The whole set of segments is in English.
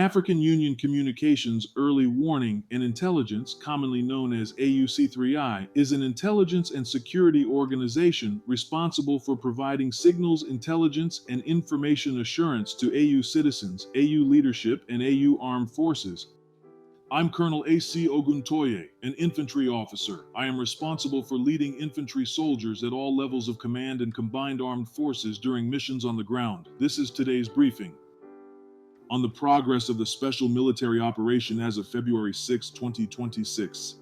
African Union Communications Early Warning and Intelligence, commonly known as AUC3I, is an intelligence and security organization responsible for providing signals, intelligence, and information assurance to AU citizens, AU leadership, and AU armed forces. I'm Colonel A.C. Oguntoye, an infantry officer. I am responsible for leading infantry soldiers at all levels of command and combined armed forces during missions on the ground. This is today's briefing on the progress of the special military operation as of February 6, 2026.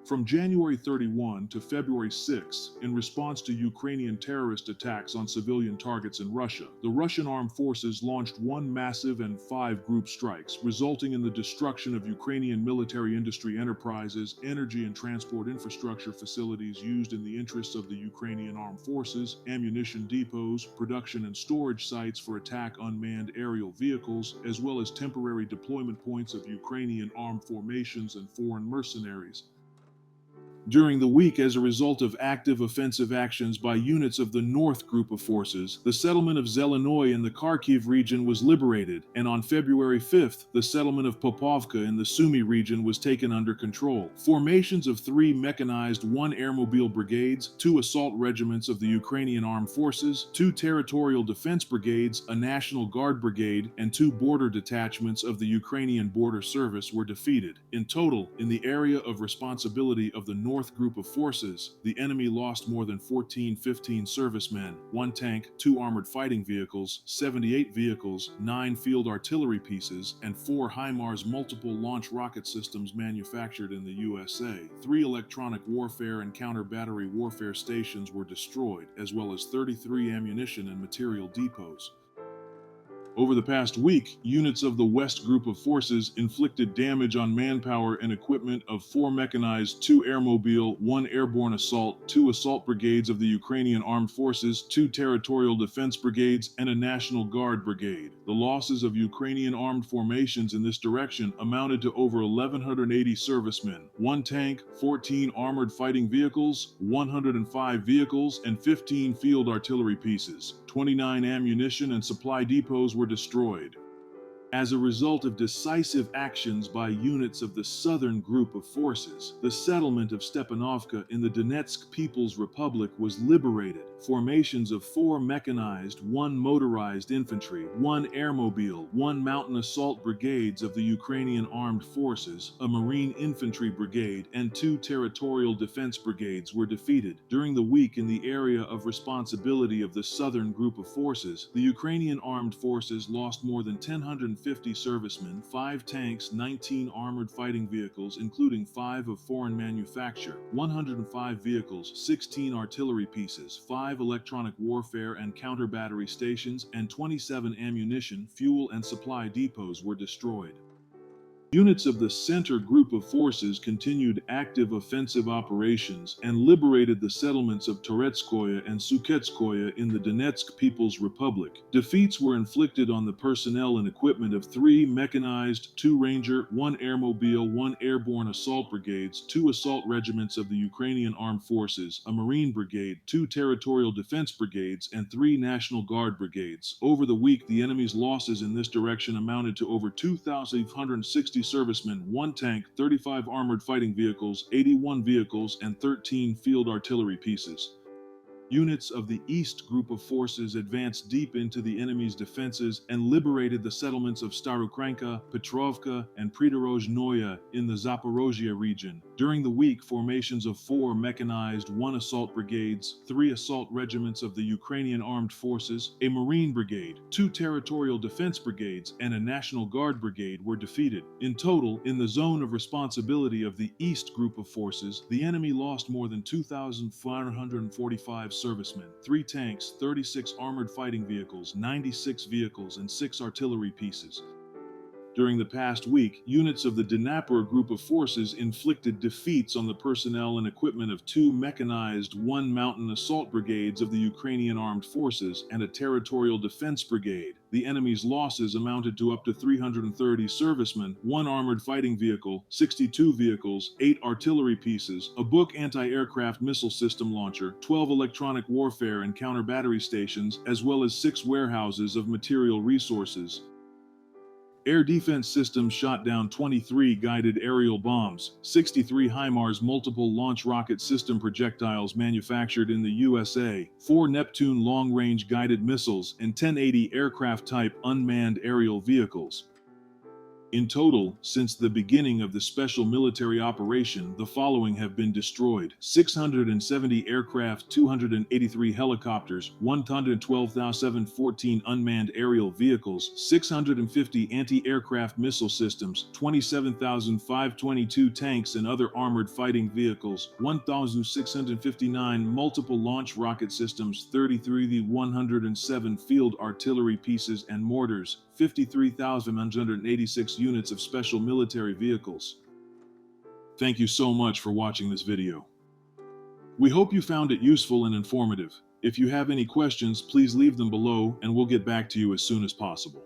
From January 31 to February 6, in response to Ukrainian terrorist attacks on civilian targets in Russia, the Russian armed forces launched one massive and 5 group strikes, resulting in the destruction of Ukrainian military industry enterprises, energy and transport infrastructure facilities used in the interests of the Ukrainian armed forces, ammunition depots, production and storage sites for attack unmanned aerial vehicles, as well as temporary deployment points of Ukrainian armed formations and foreign mercenaries. During the week, as a result of active offensive actions by units of the North Group of Forces, the settlement of Zelenoy in the Kharkiv region was liberated, and on February 5th, the settlement of Popovka in the Sumy region was taken under control. Formations of 3 mechanized 1 airmobile brigades, 2 assault regiments of the Ukrainian armed forces, 2 territorial defense brigades, a National Guard brigade, and 2 border detachments of the Ukrainian Border Service were defeated. In total, in the area of responsibility of the North Group of Forces, the enemy lost more than 15 servicemen, 1 tank, 2 armored fighting vehicles, 78 vehicles, 9 field artillery pieces, and 4 HIMARS multiple launch rocket systems manufactured in the USA. 3 electronic warfare and counter-battery warfare stations were destroyed, as well as 33 ammunition and materiel depots. Over the past week, units of the West Group of Forces inflicted damage on manpower and equipment of 4 mechanized, 2 airmobile, 1 airborne assault, 2 assault brigades of the Ukrainian Armed Forces, 2 territorial defense brigades, and a National Guard brigade. The losses of Ukrainian armed formations in this direction amounted to over 1,180 servicemen, 1 tank, 14 armored fighting vehicles, 105 vehicles, and 15 field artillery pieces. 29 ammunition and supply depots were destroyed. As a result of decisive actions by units of the Southern Group of Forces, the settlement of Stepanovka in the Donetsk People's Republic was liberated. Formations of 4 mechanized, 1 motorized infantry, 1 airmobile, 1 mountain assault brigades of the Ukrainian Armed Forces, a Marine Infantry Brigade, and 2 territorial defense brigades were defeated. During the week in the area of responsibility of the Southern Group of Forces, the Ukrainian Armed Forces lost more than 1,050 servicemen, 5 tanks, 19 armored fighting vehicles, including 5 of foreign manufacture, 105 vehicles, 16 artillery pieces, 5 electronic warfare and counter-battery stations, and 27 ammunition, fuel, and supply depots were destroyed. Units of the Center Group of Forces continued active offensive operations and liberated the settlements of Toretskoye and Suketskoye in the Donetsk People's Republic. Defeats were inflicted on the personnel and equipment of 3 mechanized, 2 Ranger, 1 airmobile, 1 airborne assault brigades, 2 assault regiments of the Ukrainian Armed Forces, a Marine Brigade, 2 territorial defense brigades, and 3 National Guard brigades. Over the week, the enemy's losses in this direction amounted to over 2,560 servicemen, 1 tank, 35 armored fighting vehicles, 81 vehicles, and 13 field artillery pieces. Units of the East Group of Forces advanced deep into the enemy's defenses and liberated the settlements of Starokranka, Petrovka, and Pridorozhnoye in the Zaporozhye region. During the week, formations of 4 mechanized, 1 assault brigades, 3 assault regiments of the Ukrainian Armed Forces, a Marine Brigade, 2 territorial defense brigades, and a National Guard brigade were defeated. In total, in the zone of responsibility of the East Group of Forces, the enemy lost more than 2,545 servicemen, 3 tanks, 36 armored fighting vehicles, 96 vehicles, and 6 artillery pieces. During the past week, units of the Dnipro Group of Forces inflicted defeats on the personnel and equipment of 2 mechanized, 1 mountain assault brigades of the Ukrainian Armed Forces and a territorial defense brigade. The enemy's losses amounted to up to 330 servicemen, 1 armored fighting vehicle, 62 vehicles, 8 artillery pieces, a Buk anti-aircraft missile system launcher, 12 electronic warfare and counter-battery stations, as well as 6 warehouses of material resources. Air defense systems shot down 23 guided aerial bombs, 63 HIMARS multiple launch rocket system projectiles manufactured in the USA, 4 Neptune long-range guided missiles, and 1080 aircraft-type unmanned aerial vehicles. In total, since the beginning of the special military operation, the following have been destroyed: 670 aircraft, 283 helicopters, 112,714 unmanned aerial vehicles, 650 anti-aircraft missile systems, 27,522 tanks and other armored fighting vehicles, 1,659 multiple launch rocket systems, 33,107 field artillery pieces and mortars, 53,186 units of special military vehicles. Thank you so much for watching this video. We hope you found it useful and informative. If you have any questions, please leave them below and we'll get back to you as soon as possible.